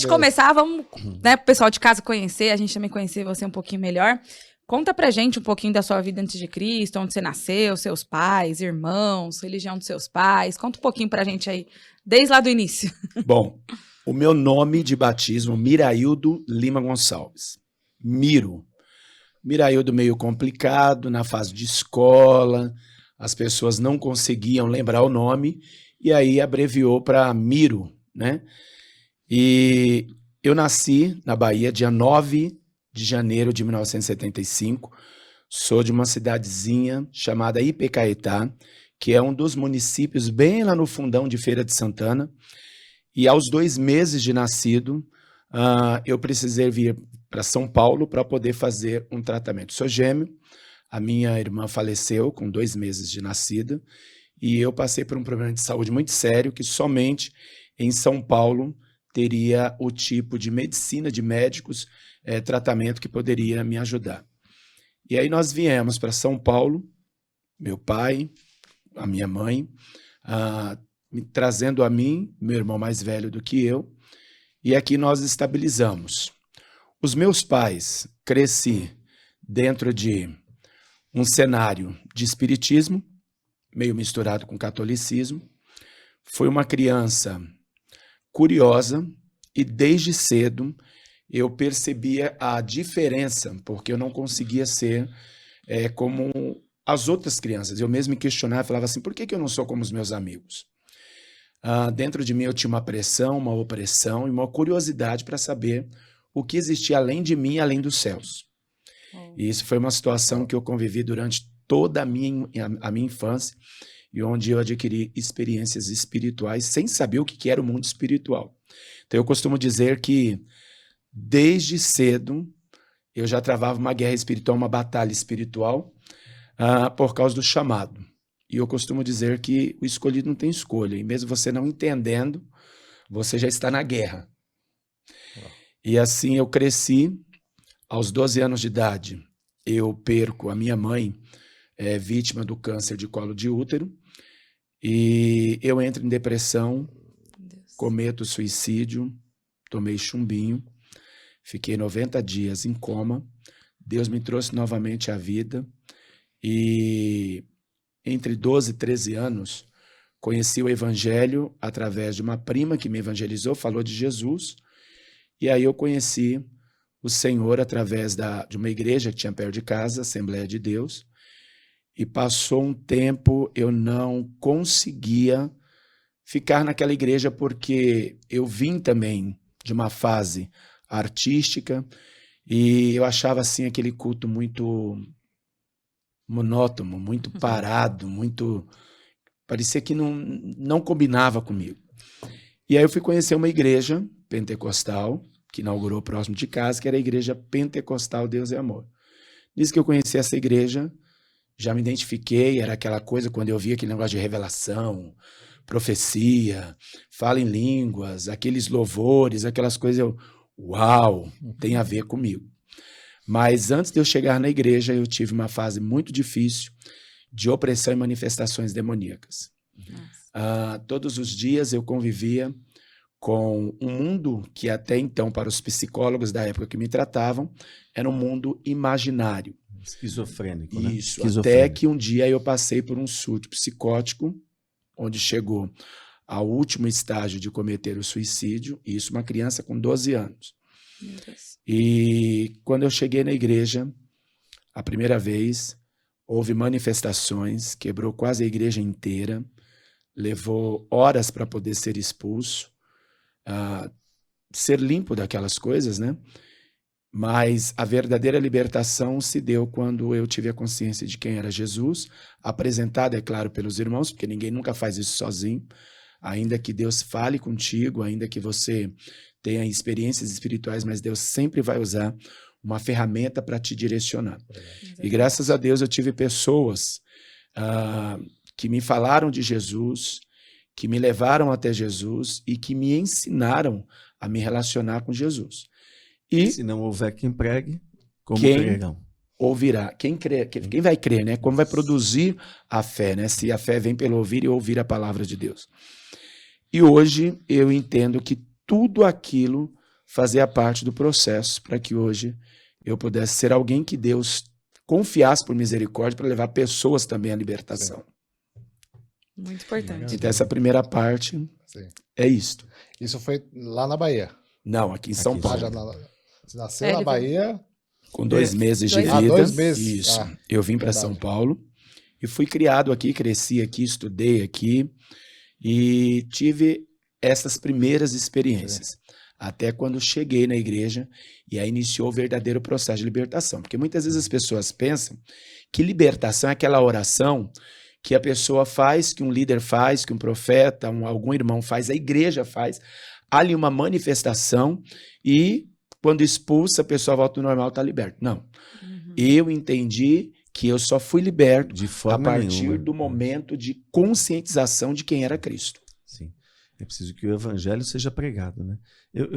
gente começar, vamos, né, pro pessoal de casa conhecer, a gente também conhecer você um pouquinho melhor. Conta pra gente um pouquinho da sua vida antes de Cristo, onde você nasceu, seus pais, irmãos, religião dos seus pais. Conta um pouquinho pra gente aí, desde lá do início. Bom, o meu nome de batismo, Miraildo Lima Gonçalves. Miraildo meio complicado, na fase de escola, as pessoas não conseguiam lembrar o nome, e aí abreviou para Miro, né? E eu nasci na Bahia, dia 9 de janeiro de 1975, sou de uma cidadezinha chamada Ipecaetá, que é um dos municípios bem lá no fundão de Feira de Santana, e aos 2 meses de nascido, eu precisei vir para São Paulo para poder fazer um tratamento. Sou gêmeo, a minha irmã faleceu com 2 meses de nascida, e eu passei por um problema de saúde muito sério, que somente em São Paulo teria o tipo de medicina, de médicos, tratamento que poderia me ajudar. E aí nós viemos para São Paulo, meu pai, a minha mãe, trazendo a mim, meu irmão mais velho do que eu, e aqui nós estabilizamos. Os meus pais, cresci dentro de um cenário de espiritismo, meio misturado com catolicismo. Fui uma criança curiosa e desde cedo eu percebia a diferença, porque eu não conseguia ser como as outras crianças. Eu mesmo me questionava, falava assim, por que eu não sou como os meus amigos? Dentro de mim eu tinha uma pressão, uma opressão e uma curiosidade para saber o que existia além de mim, além dos céus. E isso foi uma situação que eu convivi durante toda a minha infância e onde eu adquiri experiências espirituais sem saber o que era o mundo espiritual. Então eu costumo dizer que desde cedo eu já travava uma guerra espiritual, uma batalha espiritual por causa do chamado. E eu costumo dizer que o escolhido não tem escolha. E mesmo você não entendendo, você já está na guerra. E assim eu cresci. Aos 12 anos de idade, eu perco a minha mãe, vítima do câncer de colo de útero. E eu entro em depressão, cometo suicídio, tomei chumbinho. Fiquei 90 dias em coma. Deus me trouxe novamente à vida. E entre 12 e 13 anos, conheci o evangelho através de uma prima que me evangelizou, falou de Jesus. E aí eu conheci o Senhor através de uma igreja que tinha perto de casa, Assembleia de Deus. E passou um tempo, eu não conseguia ficar naquela igreja porque eu vim também de uma fase artística e eu achava assim aquele culto muito monótono, muito parado, muito parecia que não combinava comigo. E aí eu fui conhecer uma igreja pentecostal que inaugurou próximo de casa, que era a Igreja Pentecostal Deus é Amor. Diz que eu conheci essa igreja, já me identifiquei, era aquela coisa quando eu via aquele negócio de revelação, profecia, fala em línguas, aqueles louvores, aquelas coisas, uau, tem a ver comigo. Mas antes de eu chegar na igreja, eu tive uma fase muito difícil de opressão e manifestações demoníacas. Todos os dias eu convivia com um mundo que até então, para os psicólogos da época que me tratavam, era um mundo imaginário. Esquizofrênico, né? Isso, até que um dia eu passei por um surto psicótico, onde chegou ao último estágio de cometer o suicídio, e isso uma criança com 12 anos. Meu Deus. E quando eu cheguei na igreja, a primeira vez, houve manifestações, quebrou quase a igreja inteira, levou horas para poder ser expulso, ser limpo daquelas coisas, né? Mas a verdadeira libertação se deu quando eu tive a consciência de quem era Jesus, apresentado, é claro, pelos irmãos, porque ninguém nunca faz isso sozinho, ainda que Deus fale contigo, ainda que você tenha experiências espirituais, mas Deus sempre vai usar uma ferramenta para te direcionar. E graças a Deus eu tive pessoas que me falaram de Jesus, que me levaram até Jesus e que me ensinaram a me relacionar com Jesus. E se não houver quem pregue, como quem crerão? Ouvirá. Quem vai crer, né? Como vai produzir a fé, né? Se a fé vem pelo ouvir e ouvir a palavra de Deus. E hoje eu entendo que tudo aquilo fazia parte do processo para que hoje eu pudesse ser alguém que Deus confiasse por misericórdia para levar pessoas também à libertação. Muito importante. Então essa primeira parte é isto. Isso foi lá na Bahia? Não, aqui em São Paulo. Você nasceu na Bahia? Com 2 meses de vida. 2 meses. Isso. Eu vim para São Paulo e fui criado aqui, cresci aqui, estudei aqui e tive essas primeiras experiências. Até quando cheguei na igreja e aí iniciou o verdadeiro processo de libertação. Porque muitas vezes as pessoas pensam que libertação é aquela oração que a pessoa faz, que um líder faz, que um profeta, algum irmão faz, a igreja faz. Há ali uma manifestação e quando expulsa, a pessoa volta ao normal, está liberto. Não. Eu entendi que eu só fui liberto de forma a partir nenhuma. do momento de conscientização de quem era Cristo. Sim. É preciso que o evangelho seja pregado, né? Eu